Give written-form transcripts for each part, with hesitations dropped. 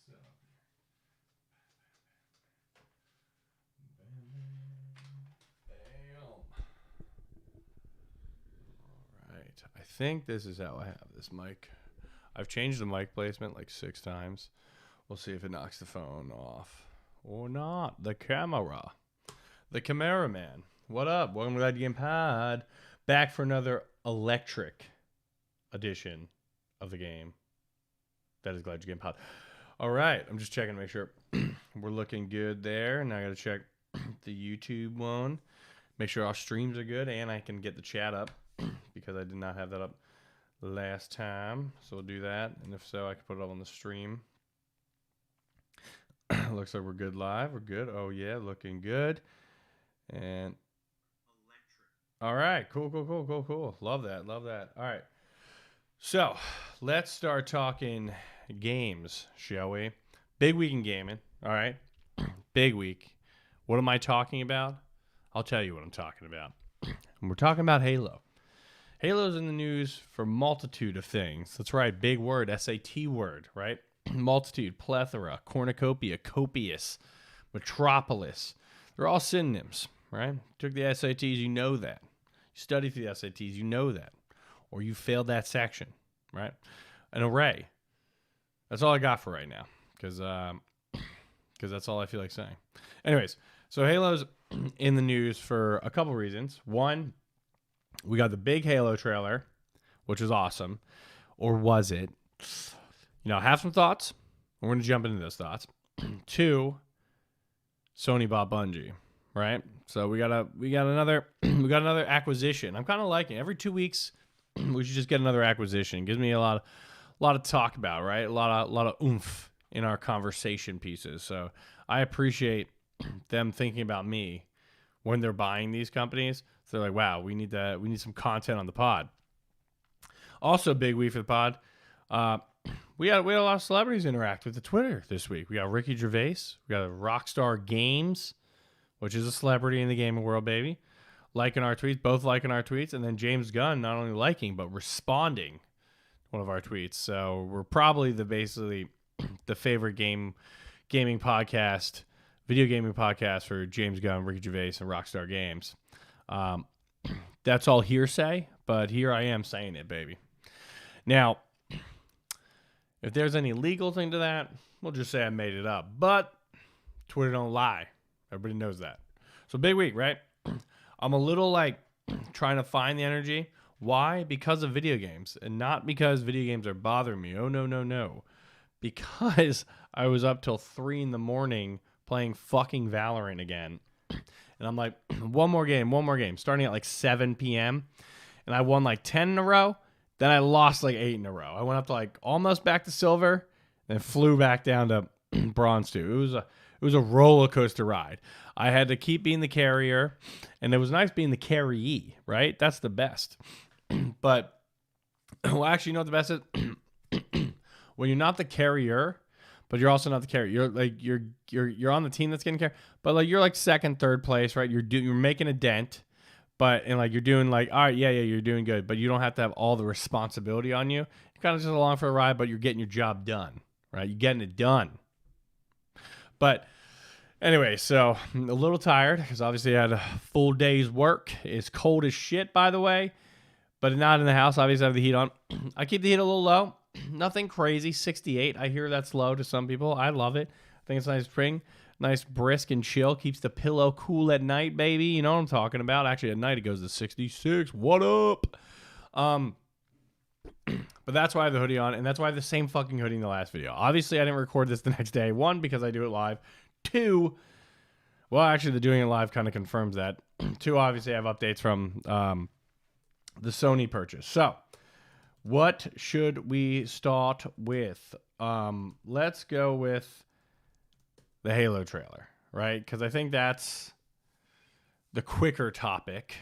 So. Bam. All right. I think this is how I have this mic. I've changed the mic placement like 6 times. We'll see if it knocks the phone off or not. The camera. The cameraman. What up? Welcome to Glad You Game Pod. Back for another electric edition of the game. That is Glad You Game Pod. All right. I'm just checking to make sure we're looking good there. Now I got to check the YouTube one. Make sure our streams are good and I can get the chat up because I did not have that up last time. So we'll do that. And if so, I can put it up on the stream. Looks like we're good live. We're good. Oh, yeah. Looking good. And all right. Cool. Love that. All right. So let's start talking games, shall we? Big week in gaming. All right. Big week. What am I talking about? I'll tell you what I'm talking about. And we're talking about Halo. Halo's in the news for a multitude of things. That's right. Big word. SAT word, right? Multitude, plethora, cornucopia, copious, metropolis. They're all synonyms, right? Took the SATs, you know that. You studied for the SATs, you know that. Or you failed that section, right? An array. That's all I got for right now, because that's all I feel like saying. Anyways, so Halo's in the news for a couple reasons. One, we got the big Halo trailer, which is awesome. Or was it? You know, have some thoughts. We're going to jump into those thoughts. 2, Sony bought Bungie, right? So we got another acquisition. I'm kind of liking it. Every 2 weeks we should just get another acquisition. It gives me a lot of talk about, right? A lot of oomph in our conversation pieces. So I appreciate them thinking about me when they're buying these companies. So they're like, wow, we need some content on the pod. Also, big week for the pod. We had a lot of celebrities interact with the Twitter this week. We got Ricky Gervais. We got Rockstar Games, which is a celebrity in the gaming world, baby. Liking our tweets, both liking our tweets. And then James Gunn not only liking, but responding to one of our tweets. So we're probably basically the favorite gaming podcast, video gaming podcast for James Gunn, Ricky Gervais, and Rockstar Games. That's all hearsay, but here I am saying it, baby. Now, if there's any legal thing to that, we'll just say I made it up. But Twitter don't lie. Everybody knows that. So big week, right? I'm a little trying to find the energy. Why? Because of video games. And not because video games are bothering me. Oh, no. Because I was up till 3 a.m. playing fucking Valorant again. And I'm like, one more game. Starting at 7 p.m. And I won 10 in a row. Then I lost 8 in a row. I went up to almost back to silver, then flew back down to bronze 2. It was a roller coaster ride. I had to keep being the carrier, and it was nice being the carryee, right? That's the best. But well, actually, you know what the best is? When you're not the carrier, but you're also not the carrier. You're on the team that's getting carried, but you're second, third place, right? You're making a dent. But you're doing all right, yeah, you're doing good, but you don't have to have all the responsibility on you. You're kind of just along for a ride, but you're getting your job done, right? You're getting it done. But anyway, so I'm a little tired because obviously I had a full day's work. It's cold as shit, by the way, but not in the house. Obviously, I have the heat on. I keep the heat a little low. Nothing crazy. 68. I hear that's low to some people. I love it. I think it's nice spring. Nice brisk and chill. Keeps the pillow cool at night, baby. You know what I'm talking about. Actually, at night it goes to 66. What up? But that's why I have the hoodie on, and that's why I have the same fucking hoodie in the last video. Obviously, I didn't record this the next day. 1, because I do it live. 2, well, actually, the doing it live kind of confirms that. 2, obviously, I have updates from the Sony purchase. So, what should we start with? Let's go with the Halo trailer, right? Because I think that's the quicker topic.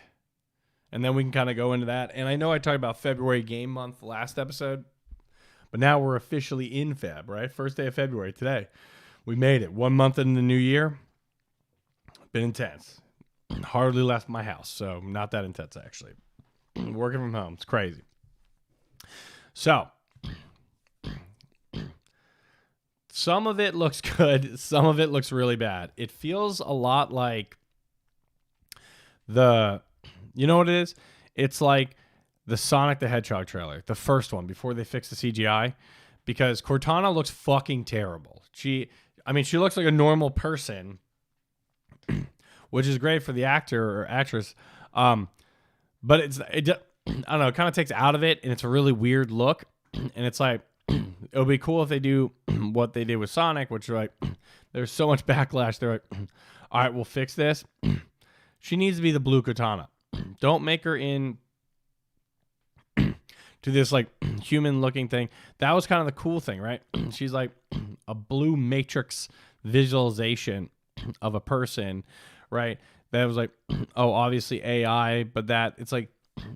And then we can kind of go into that. And I know I talked about February game month last episode, but now we're officially in Feb, right? First day of February today. We made it. 1 month in the new year. Been intense. Hardly left my house, so not that intense, actually. Working from home. It's crazy. So, some of it looks good. Some of it looks really bad. It feels a lot like you know what it is? It's like the Sonic the Hedgehog trailer, the first one before they fixed the CGI, because Cortana looks fucking terrible. She looks like a normal person, which is great for the actor or actress. But I don't know, it kind of takes out of it, and it's a really weird look. And it's like, it would be cool if they do what they did with Sonic, which is like, there's so much backlash. They're like, all right, we'll fix this. She needs to be the blue Cortana. Don't make her in to this like human looking thing. That was kind of the cool thing, right? She's like a blue matrix visualization of a person, right? That was like, oh, obviously AI, but that it's like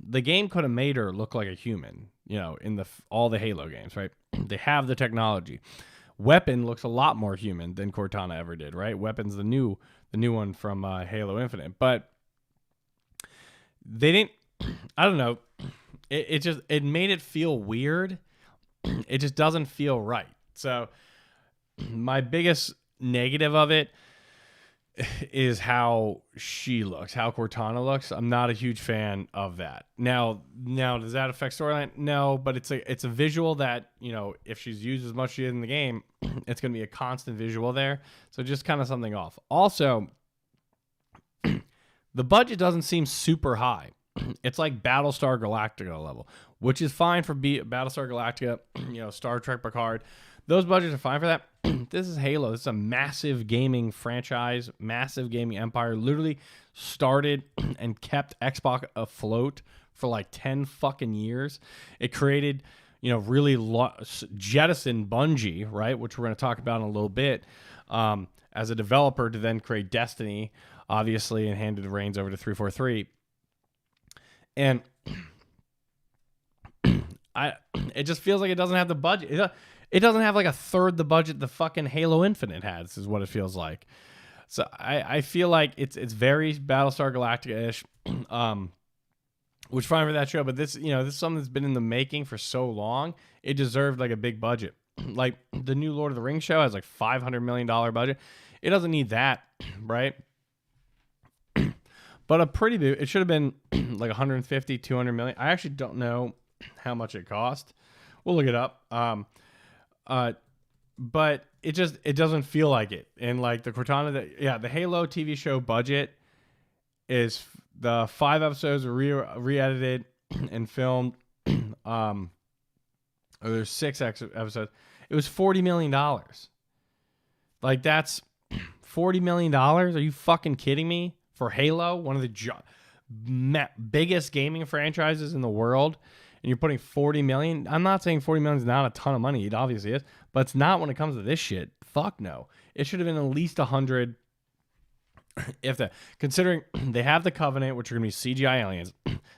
the game could have made her look like a human, you know, in all the Halo games, right? They have the technology. Weapon looks a lot more human than Cortana ever did, right? Weapon's the new one from Halo Infinite, but they didn't. I don't know. It made it feel weird. It just doesn't feel right. So my biggest negative of it is how she looks, how Cortana looks. I'm not a huge fan of that. Now, does that affect storyline? No, but it's a visual that, you know, if she's used as much as she is in the game, it's going to be a constant visual there. So just kind of something off. Also, the budget doesn't seem super high. It's like Battlestar Galactica level, which is fine for Battlestar Galactica, you know, Star Trek Picard. Those budgets are fine for that. This is Halo. This is a massive gaming franchise, massive gaming empire. Literally started and kept Xbox afloat for like 10 fucking years. It created, you know, really jettisoned Bungie, right, which we're going to talk about in a little bit, as a developer to then create Destiny, obviously, and handed the reins over to 343. And it just feels like it doesn't have the budget. It doesn't have like a third the budget the fucking Halo Infinite has, is what it feels like. So I feel like it's very Battlestar Galactica-ish, which is fine for that show. But this is something that's been in the making for so long. It deserved like a big budget. Like the new Lord of the Rings show has like $500 million budget. It doesn't need that, right? But it should have been like 150, 200 million. I actually don't know how much it cost. We'll look it up. But it doesn't feel like it. And like the Cortana, the Halo TV show budget is the 5 episodes were re-edited and filmed. There's 6 episodes. It was $40 million. Like that's $40 million. Are you fucking kidding me? For Halo, one of the biggest gaming franchises in the world, and you're putting $40 million. I'm not saying $40 million is not a ton of money. It obviously is, but it's not when it comes to this shit. Fuck no. It should have been at least 100. If that, considering they have the Covenant, which are gonna be CGI aliens.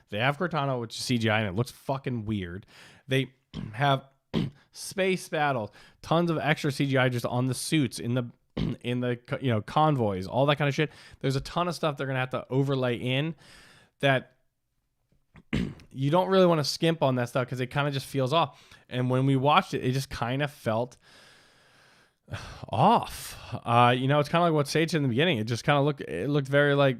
They have Cortana, which is CGI, and it looks fucking weird. They have space battles, tons of extra CGI just on the suits in the convoys, all that kind of shit. There's a ton of stuff they're gonna have to overlay in that you don't really want to skimp on that stuff because it kind of just feels off. And when we watched it, it just kind of felt off. It's kind of like what Sage said in the beginning. It just kind of looked very like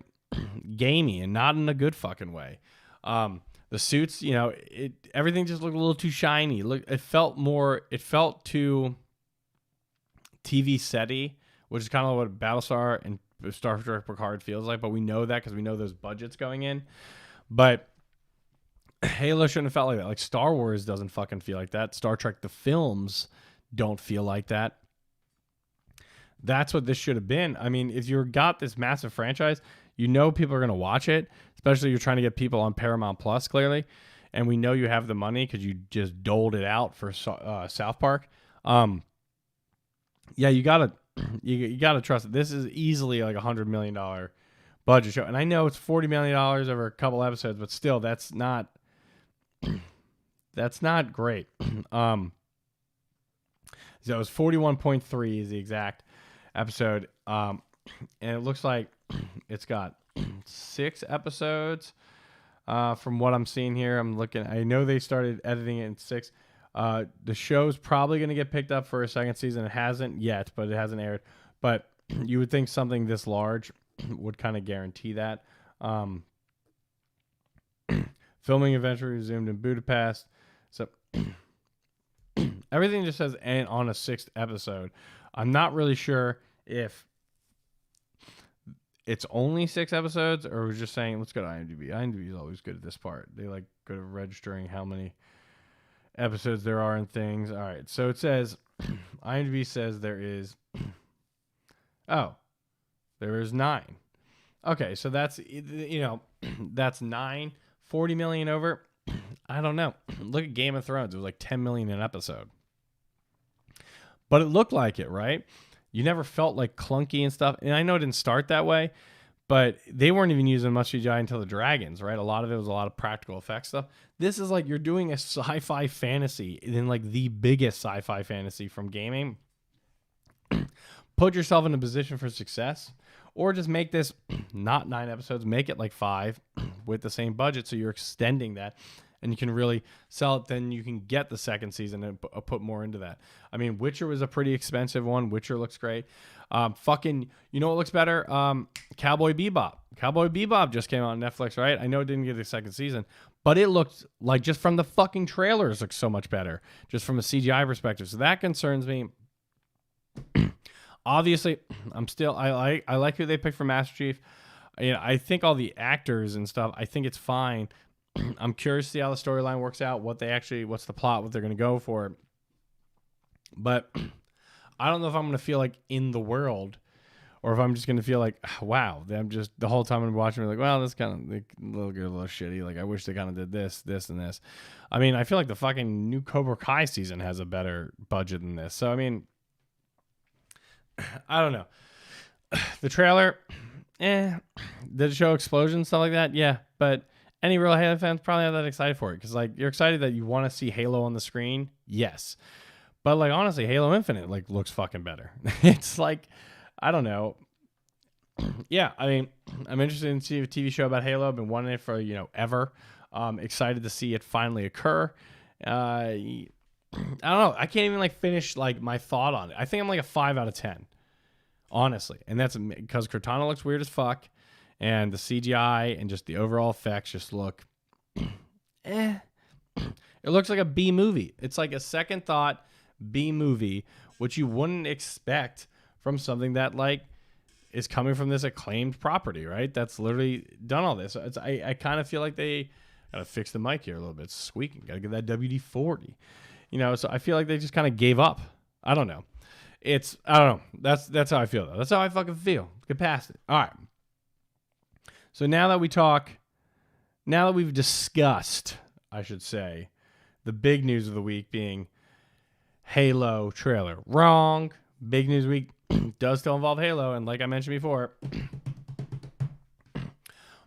gamey and not in a good fucking way. The suits, everything just looked a little too shiny. It felt too TV setty, which is kind of what Battlestar and Star Trek Picard feels like, but we know that because we know those budgets going in. But Halo shouldn't have felt like that. Like Star Wars doesn't fucking feel like that. Star Trek, the films, don't feel like that. That's what this should have been. I mean, if you've got this massive franchise, people are going to watch it, especially if you're trying to get people on Paramount Plus, clearly. And we know you have the money because you just doled it out for South Park. You gotta trust it. This is easily like $100 million budget show, and I know it's $40 million over a couple episodes, but still, that's not great. So it was 41.3 is the exact episode, and it looks like it's got 6 episodes. From what I'm seeing here, I know they started editing it in 6. The show's probably going to get picked up for a second season. It hasn't yet, but it hasn't aired. But you would think something this large would kind of guarantee that. Filming eventually resumed in Budapest. So everything just says and on a 6th episode. I'm not really sure if it's only 6 episodes or we're just saying, let's go to IMDb. IMDb is always good at this part. They like good at registering how many episodes there are and things. All right. So it says, IMDb says there is, there is 9. Okay. So that's, that's 9, 40 million over. I don't know. Look at Game of Thrones. It was like 10 million an episode. But it looked like it, right? You never felt like clunky and stuff. And I know it didn't start that way, but they weren't even using much CGI until the dragons, right? A lot of it was a lot of practical effects stuff. This is like you're doing a sci-fi fantasy, in like the biggest sci-fi fantasy from gaming. Put yourself in a position for success, or just make this not 9 episodes, make it like 5 with the same budget, so you're extending that. And you can really sell it, then you can get the second season and put more into that. I mean, Witcher was a pretty expensive one. Witcher looks great. You know what looks better? Cowboy Bebop. Cowboy Bebop just came out on Netflix, right? I know it didn't get a second season, but it looked like, just from the fucking trailers, looks so much better, just from a CGI perspective. So that concerns me. Obviously, I like who they picked for Master Chief. I think all the actors and stuff, I think it's fine. I'm curious to see how the storyline works out, what's the plot, what they're going to go for. But I don't know if I'm going to feel like in the world, or if I'm just going to feel like, wow, I'm just, the whole time I'm watching, like, well, this kind of like, a little shitty. Like, I wish they kind of did this, and this. I mean, I feel like the fucking new Cobra Kai season has a better budget than this. So, I mean, I don't know. The trailer, did it show explosions, stuff like that? Yeah, but any real Halo fans probably not that excited for it, because like you're excited that you want to see Halo on the screen, yes, but like honestly, Halo Infinite like looks fucking better. It's like, I don't know. Yeah, I mean, I'm interested in seeing a TV show about Halo. I've been wanting it for ever. Excited to see it finally occur. I don't know. I can't even like finish like my thought on it. I think I'm like a 5 out of 10, honestly, and that's because Cortana looks weird as fuck. And the CGI and just the overall effects just look, It looks like a B movie. It's like a second thought B movie, which you wouldn't expect from something that like is coming from this acclaimed property, right? That's literally done all this. I kind of feel like they gotta fix the mic here a little bit. It's squeaking. Gotta get that WD-40. So I feel like they just kind of gave up. I don't know. I don't know. That's how I feel though. That's how I fucking feel. Get past it. All right. So now that we've discussed, I should say, the big news of the week being Halo trailer. Wrong. Big news week does still involve Halo, and like I mentioned before,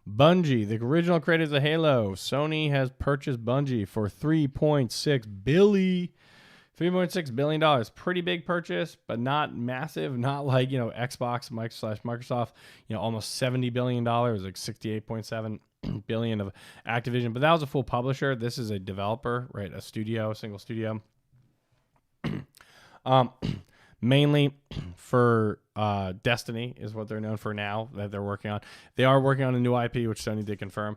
Bungie, the original creators of Halo, Sony has purchased Bungie for $3.6 billion. Pretty big purchase, but not massive. Not like, Xbox, Microsoft, almost $70 billion, like $68.7 billion of Activision. But that was a full publisher. This is a developer, right? A single studio. Mainly for Destiny is what they're known for now that they're working on. They are working on a new IP, which Sony did confirm.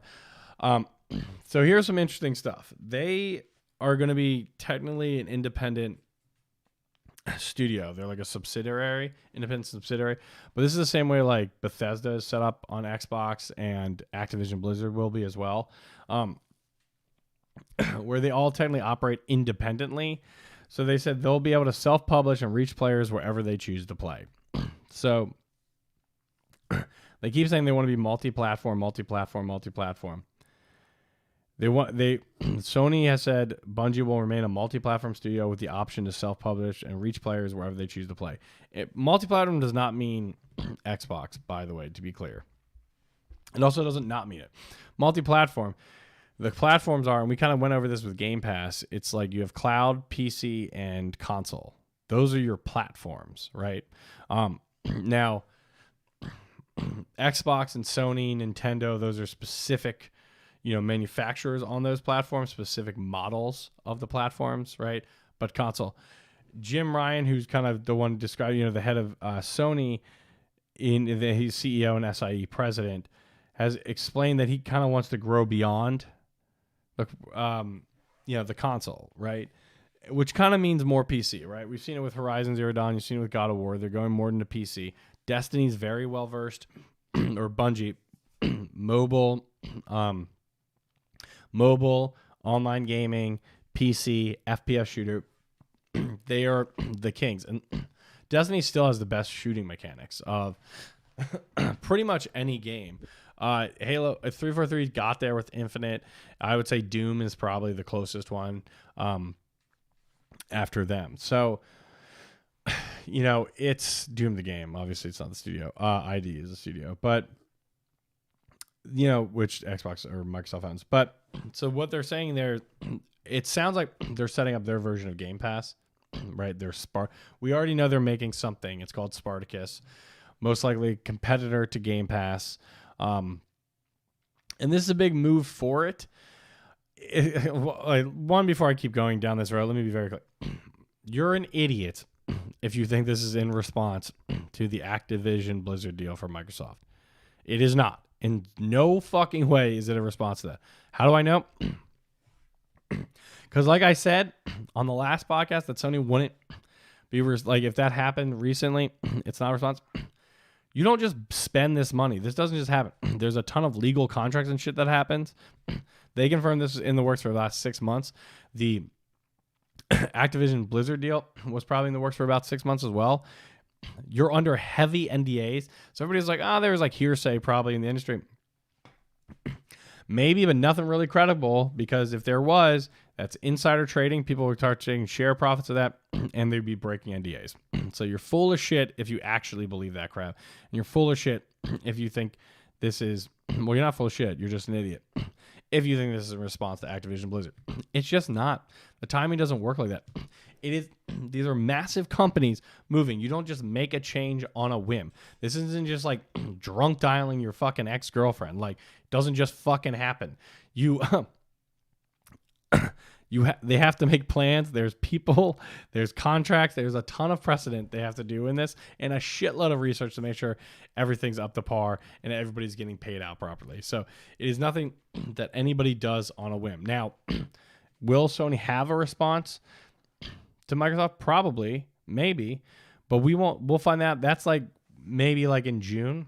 So here's some interesting stuff. They are going to be technically an independent studio. They're like a independent subsidiary. But this is the same way like Bethesda is set up on Xbox and Activision Blizzard will be as well, where they all technically operate independently. So they said they'll be able to self-publish and reach players wherever they choose to play. So they keep saying they want to be multi-platform. Sony has said Bungie will remain a multi-platform studio with the option to self-publish and reach players wherever they choose to play. Multi-platform does not mean Xbox, by the way, to be clear. It also doesn't not mean it. Multi-platform, the platforms are, and we kind of went over this with Game Pass, it's like you have cloud, PC, and console. Those are your platforms, right? Now, Xbox and Sony, Nintendo, those are specific manufacturers on those platforms, specific models of the platforms, right? But console. Jim Ryan, who's kind of the one described, the head of Sony, he's CEO and SIE president, has explained that he kind of wants to grow beyond the console, right? Which kind of means more PC, right? We've seen it with Horizon Zero Dawn. You've seen it with God of War. They're going more into PC. Destiny's very well versed, or Bungie, mobile, online gaming, PC, FPS shooter. They are the kings. And Destiny still has the best shooting mechanics of pretty much any game. Halo 343 got there with Infinite. I would say Doom is probably the closest one after them. So, it's Doom the game. Obviously, it's not the studio. ID is the studio. But, which Xbox or Microsoft owns. But, so what they're saying there, it sounds like they're setting up their version of Game Pass, right? We already know they're making something. It's called Spartacus. Most likely competitor to Game Pass. And this is a big move for it. One, before I keep going down this road, let me be very clear. You're an idiot if you think this is in response to the Activision Blizzard deal for Microsoft. It is not. In no fucking way is it a response to that. How do I know? Because like I said on the last podcast, that Sony wouldn't be if that happened recently, it's not a response. You don't just spend this money. This doesn't just happen. There's a ton of legal contracts and shit that happens. They confirmed this was in the works for the last 6 months. The Activision Blizzard deal was probably in the works for about 6 months as well. You're under heavy NDAs. So everybody's like, there was hearsay probably in the industry. Maybe, but nothing really credible, because if there was, that's insider trading. People would start taking share profits of that, and they'd be breaking NDAs. So you're full of shit if you actually believe that crap. And you're full of shit if you think this is... Well, you're not full of shit. You're just an idiot. If you think this is a response to Activision Blizzard. It's just not. The timing doesn't work like that. It is. These are massive companies moving. You don't just make a change on a whim. This isn't just like drunk dialing your fucking ex-girlfriend. Like, it doesn't just fucking happen. They have to make plans. There's people, there's contracts, there's a ton of precedent they have to do in this, and a shitload of research to make sure everything's up to par and everybody's getting paid out properly. So it is nothing that anybody does on a whim. Now, will Sony have a response to Microsoft? Probably, maybe, but we won't. We'll find out. That's maybe in June.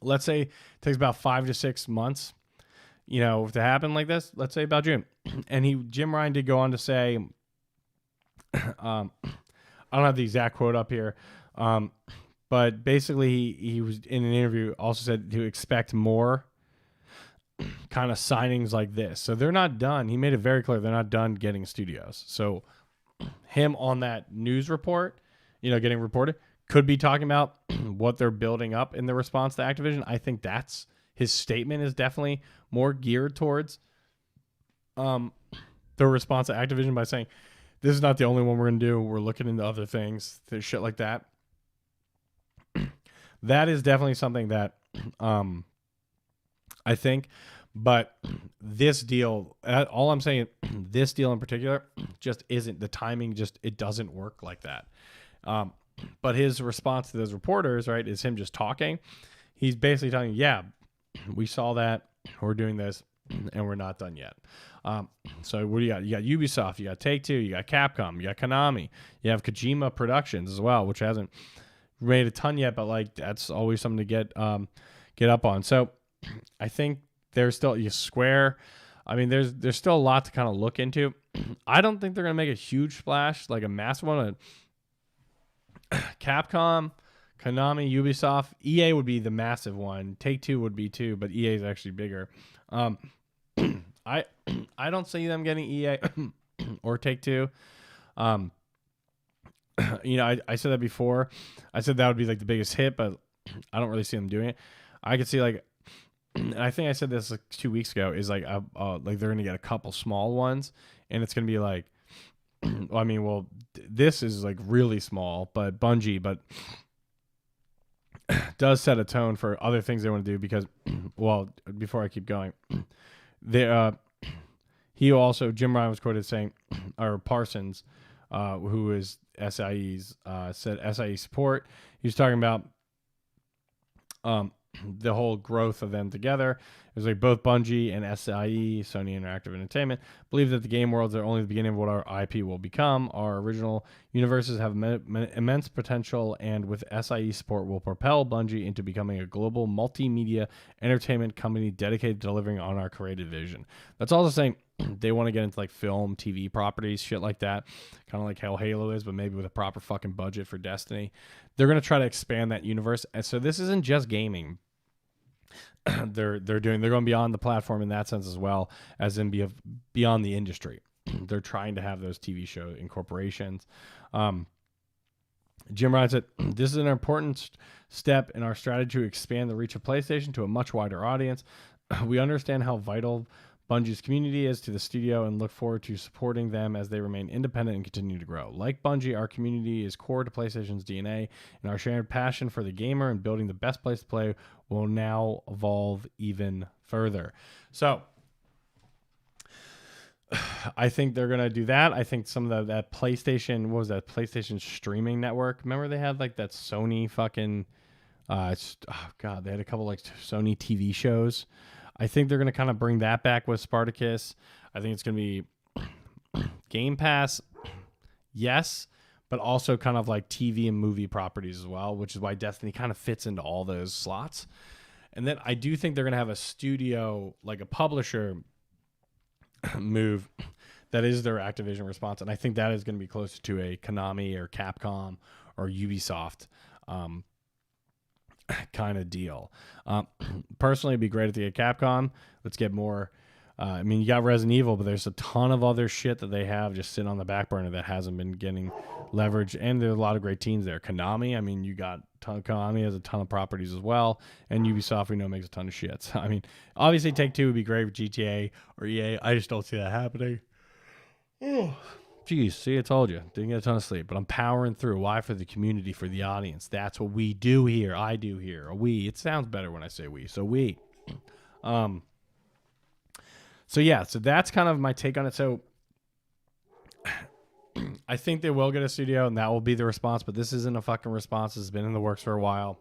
Let's say it takes about 5 to 6 months, to happen like this. Let's say about June. And Jim Ryan did go on to say, I don't have the exact quote up here, but basically he was in an interview also said to expect more kind of signings like this. So they're not done. He made it very clear they're not done getting studios. So him on that news report, getting reported, could be talking about what they're building up in the response to Activision. I think that's his statement is definitely more geared towards the response to Activision by saying, this is not the only one we're going to do. We're looking into other things, shit like that. That is definitely something that I think. But this deal, all I'm saying, this deal in particular, just isn't. The timing it doesn't work like that. But his response to those reporters, right, is him just talking. He's basically telling you, yeah, we saw that, we're doing this, and we're not done yet. So what do you got? You got Ubisoft, you got Take-Two, you got Capcom, you got Konami, you have Kojima Productions as well, which hasn't made a ton yet, but that's always something to get up on. So I think there's still Square. I mean, there's still a lot to kind of look into. I don't think they're gonna make a huge splash, like a massive one. Capcom, Konami, Ubisoft, EA would be the massive one. Take-Two would be too, but EA is actually bigger. I don't see them getting EA or Take-Two. I said that before. I said that would be the biggest hit, but I don't really see them doing it. I could see and I think I said this 2 weeks ago, is they're gonna get a couple small ones, and it's gonna be this is really small, but Bungie, but does set a tone for other things they want to do because, well, before I keep going, they, he also, Jim Ryan was quoted saying, or Parsons, who is SIE's, said SIE support. He was talking about the whole growth of them together. It was like both Bungie and SIE, Sony Interactive Entertainment, believe that the game worlds are only the beginning of what our IP will become. Our original universes have immense potential, and with SIE support will propel Bungie into becoming a global multimedia entertainment company dedicated to delivering on our creative vision. That's also saying they want to get into like film, TV properties, shit like that, kind of like how Halo is, but maybe with a proper fucking budget for Destiny. They're going to try to expand that universe. And so this isn't just gaming. They're going beyond the platform in that sense as well, as in beyond the industry. They're trying to have those TV show incorporations. Jim Ryan said, this is an important step in our strategy to expand the reach of PlayStation to a much wider audience. We understand how vital Bungie's community is to the studio and look forward to supporting them as they remain independent and continue to grow. Like Bungie, our community is core to PlayStation's DNA, and our shared passion for the gamer and building the best place to play will now evolve even further. So I think they're going to do that. I think some of that PlayStation, what was that, PlayStation streaming network? Remember they had like that Sony fucking, they had a couple like Sony TV shows. I think they're going to kind of bring that back with Spartacus. I think it's going to be Game Pass, yes, but also kind of like TV and movie properties as well, which is why Destiny kind of fits into all those slots. And then I do think they're going to have a studio, like a publisher move that is their Activision response. And I think that is going to be closer to a Konami or Capcom or Ubisoft kind of deal. Personally, it'd be great if they get Capcom. Let's get more. I mean, you got Resident Evil, but there's a ton of other shit that they have just sitting on the back burner that hasn't been getting leverage. And there's a lot of great teams there. Konami, I mean, Konami has a ton of properties as well. And Ubisoft, we know, makes a ton of shit. So, I mean, obviously Take-Two would be great with GTA or EA. I just don't see that happening. Oh. Geez, see, I told you. Didn't get a ton of sleep, but I'm powering through. Why? For the community, for the audience. That's what we do here. I do here. A we. It sounds better when I say we. So we. So yeah, so that's kind of my take on it. So I think they will get a studio, and that will be the response, but this isn't a fucking response. It's been in the works for a while.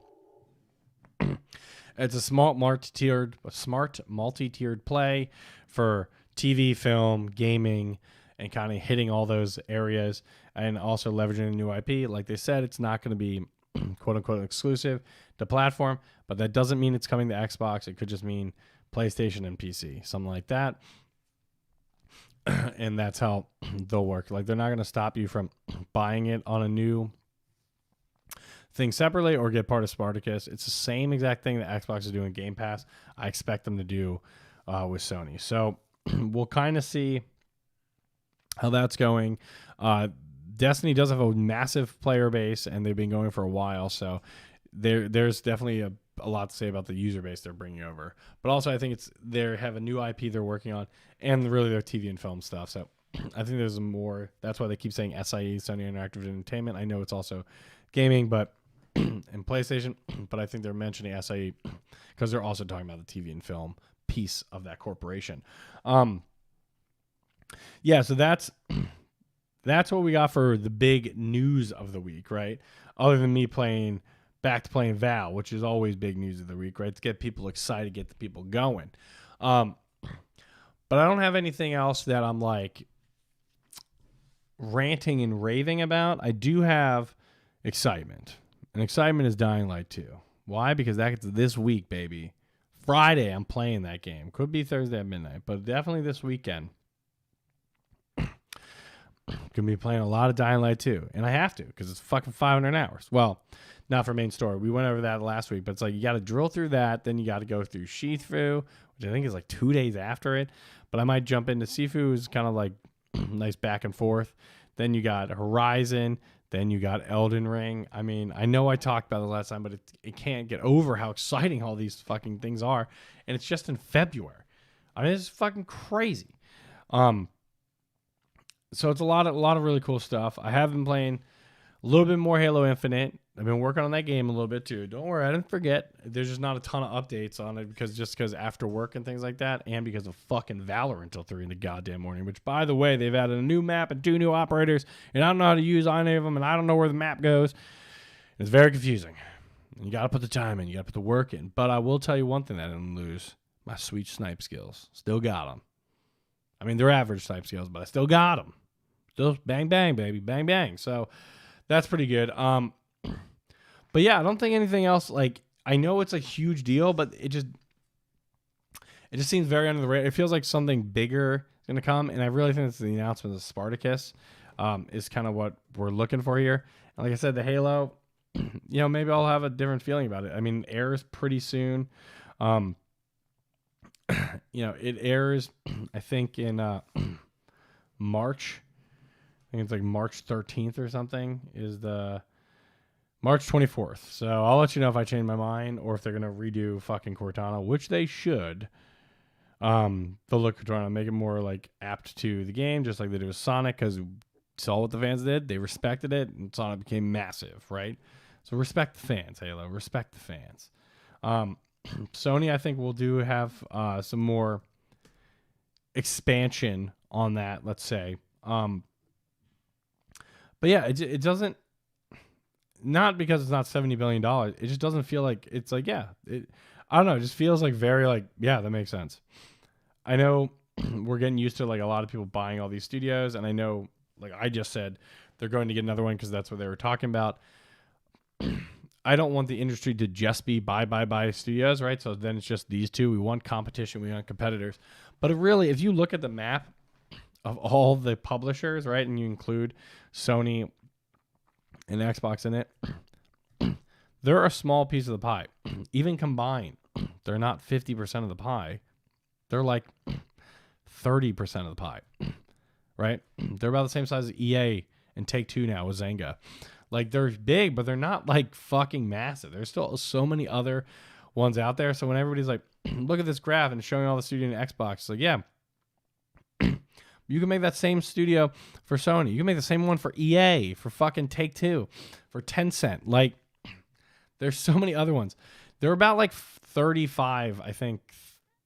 It's a smart multi-tiered play for TV, film, gaming, and kind of hitting all those areas and also leveraging a new IP. Like they said, it's not going to be quote-unquote exclusive to platform, but that doesn't mean it's coming to Xbox. It could just mean PlayStation and PC, something like that. And that's how they'll work. Like they're not going to stop you from buying it on a new thing separately or get part of Spartacus. It's the same exact thing that Xbox is doing Game Pass. I expect them to do with Sony. So we'll kind of see how that's going. Destiny does have a massive player base, and they've been going for a while. So there's definitely a lot to say about the user base they're bringing over. But also, I think they have a new IP they're working on, and really their TV and film stuff. So I think there's more. That's why they keep saying SIE, Sony Interactive Entertainment. I know it's also gaming, but and PlayStation. But I think they're mentioning SIE because they're also talking about the TV and film piece of that corporation. Yeah, so that's what we got for the big news of the week, right? Other than me back to playing Val, which is always big news of the week, right? To get people excited, get the people going. But I don't have anything else that I'm like ranting and raving about. I do have excitement. And excitement is Dying Light 2. Why? Because that's this week, baby. Friday, I'm playing that game. Could be Thursday at midnight, but definitely this weekend. Gonna be playing a lot of Dying Light 2, and I have to because it's fucking 500 hours. Well, not for main story. We went over that last week, but it's like you got to drill through that, then you got to go through Shifu, which I think is like 2 days after it. But I might jump into Sifu, is kind of like nice back and forth. Then you got Horizon, then you got Elden Ring. I mean, I know I talked about it last time, but it can't get over how exciting all these fucking things are, and it's just in February. I mean, it's fucking crazy. So it's a lot of really cool stuff. I have been playing a little bit more Halo Infinite. I've been working on that game a little bit too. Don't worry, I didn't forget. There's just not a ton of updates on it because after work and things like that, and because of fucking Valorant till 3 in the goddamn morning. Which, by the way, they've added a new map and 2 new operators, and I don't know how to use any of them, and I don't know where the map goes. It's very confusing. You got to put the time in. You got to put the work in. But I will tell you one thing that I didn't lose. My sweet snipe skills. Still got them. I mean, they're average snipe skills, but I still got them. Still bang, bang, baby. Bang, bang. So that's pretty good. But yeah, I don't think anything else, like, I know it's a huge deal, but it just seems very under the radar. It feels like something bigger is going to come, and I really think it's the announcement of Spartacus is kind of what we're looking for here. And like I said, the Halo, maybe I'll have a different feeling about it. I mean, it airs pretty soon. It airs, I think, in March. I think it's like March 13th or something is the March 24th. So I'll let you know if I change my mind or if they're going to redo fucking Cortana, which they should. They'll look at Cortana and make it more like apt to the game, just like they did with Sonic, because saw what the fans did. They respected it, and Sonic became massive, right? So respect the fans, Halo. Respect the fans. Sony, I think, will have some more expansion on that, let's say. But yeah, it doesn't, not because it's not $70 billion. It just doesn't feel like it's like, I don't know. It just feels like very like, yeah, that makes sense. I know we're getting used to like a lot of people buying all these studios. And I know, like I just said, they're going to get another one because that's what they were talking about. I don't want the industry to just be buy studios, right? So then it's just these two. We want competition. We want competitors. But if you look at the map of all the publishers, right, and you include Sony and Xbox in it, they're a small piece of the pie. Even combined, they're not 50% of the pie. They're like 30% of the pie, right? They're about the same size as EA and Take-Two now with Zynga. Like, they're big, but they're not like fucking massive. There's still so many other ones out there. So when everybody's like, look at this graph and showing all the studio in Xbox, it's like, yeah, you can make that same studio for Sony. You can make the same one for EA, for fucking Take-Two, for Tencent. Like, there's so many other ones. They're about like 35%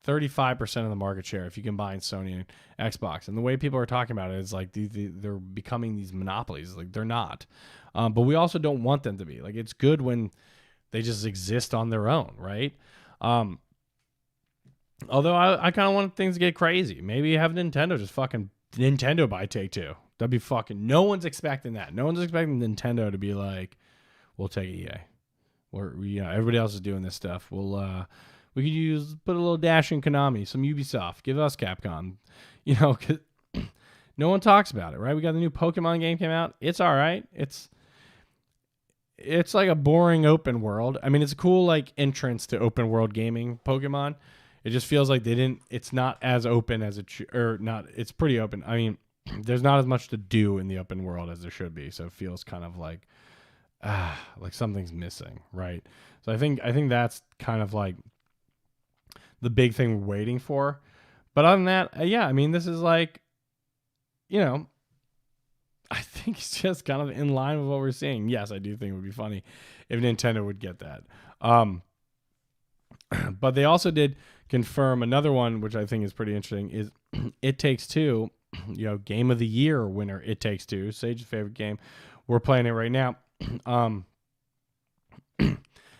of the market share if you combine Sony and Xbox. And the way people are talking about it is like they're becoming these monopolies. Like, they're not. But we also don't want them to be. Like, it's good when they just exist on their own, right? Although I kind of want things to get crazy. Maybe have Nintendo just fucking Nintendo buy Take-Two. That'd be fucking... No one's expecting that. No one's expecting Nintendo to be like, we'll take EA. Or, everybody else is doing this stuff. We could put a little dash in Konami, some Ubisoft. Give us Capcom. 'Cause no one talks about it, right? We got the new Pokemon game came out. It's all right. It's like a boring open world. I mean, it's a cool like entrance to open world gaming, Pokemon. It just feels like it's not as open as it's pretty open. I mean, there's not as much to do in the open world as there should be. So it feels kind of like something's missing, right? So I think that's kind of like the big thing we're waiting for. But other than that, I mean, this is like, I think it's just kind of in line with what we're seeing. Yes, I do think it would be funny if Nintendo would get that. But they also did confirm another one, which I think is pretty interesting, is It Takes Two, Game of the Year winner, It Takes Two, Sage's favorite game. We're playing it right now.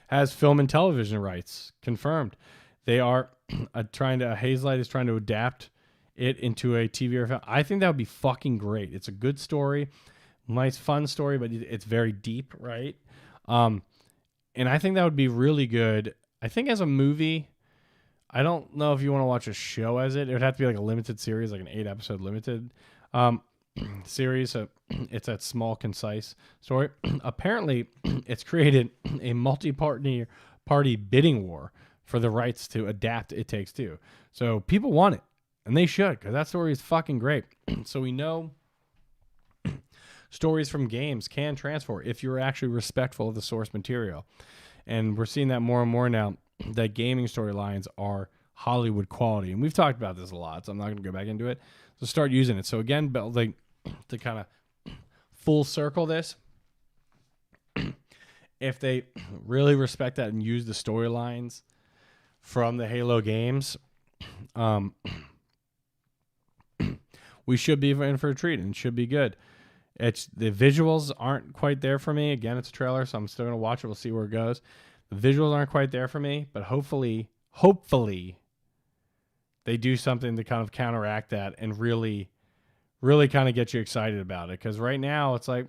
Has film and television rights confirmed. They are Hazelight is trying to adapt it into a TV or film. I think that would be fucking great. It's a good story, nice fun story, but it's very deep, right? And I think that would be really good. I think as a movie, I don't know if you want to watch a show as it. It would have to be like a limited series, like an 8-episode limited series. So it's that small, concise story. Apparently, it's created a multi-party bidding war for the rights to adapt It Takes Two. So people want it, and they should, because that story is fucking great. So we know stories from games can transfer if you're actually respectful of the source material. And we're seeing that more and more now, that gaming storylines are Hollywood quality. And we've talked about this a lot, so I'm not going to go back into it. So start using it. So again, like, to kind of full circle this, if they really respect that and use the storylines from the Halo games, we should be in for a treat and should be good. It's the visuals aren't quite there for me. Again, it's a trailer, so I'm still gonna watch it. We'll see where it goes. The visuals aren't quite there for me, but hopefully they do something to kind of counteract that and really kind of get you excited about it. Because right now it's like,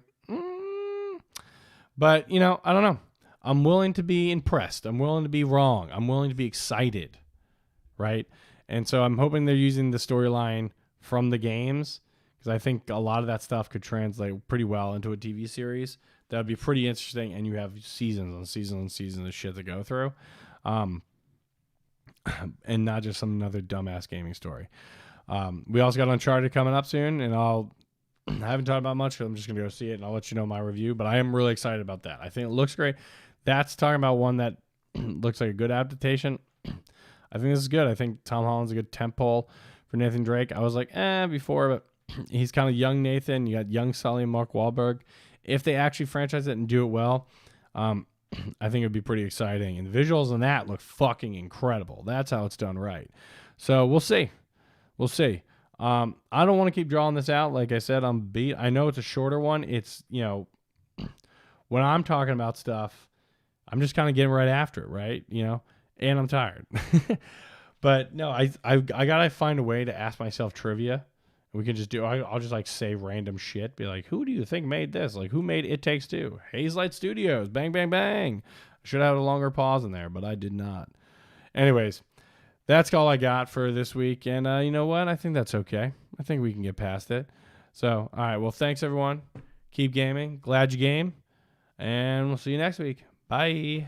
but you know, I don't know. I'm willing to be impressed. I'm willing to be wrong. I'm willing to be excited, right? And so I'm hoping they're using the storyline from the games, because I think a lot of that stuff could translate pretty well into a TV series. That would be pretty interesting, and you have seasons and seasons and seasons of shit to go through, and not just another dumbass gaming story. We also got Uncharted coming up soon, and I haven't talked about much, so I'm just going to go see it, and I'll let you know my review, but I am really excited about that. I think it looks great. That's talking about one that looks like a good adaptation. I think this is good. I think Tom Holland's a good tentpole for Nathan Drake. I was like, before, but he's kind of young Nathan. You got young Sully and Mark Wahlberg. If they actually franchise it and do it well, I think it'd be pretty exciting. And the visuals on that look fucking incredible. That's how it's done right. So we'll see. We'll see. I don't want to keep drawing this out. Like I said, I'm beat. I know it's a shorter one. It's, you know, when I'm talking about stuff, I'm just kind of getting right after it, right? You know, and I'm tired. But no, I gotta find a way to ask myself trivia. We can just do. I'll just like say random shit. Be like, who do you think made this? Like, who made It Takes Two? Hazelight Studios. Bang, bang, bang. I should have had a longer pause in there, but I did not. Anyways, that's all I got for this week. And you know what? I think that's okay. I think we can get past it. So, all right. Well, thanks everyone. Keep gaming. Glad you game. And we'll see you next week. Bye.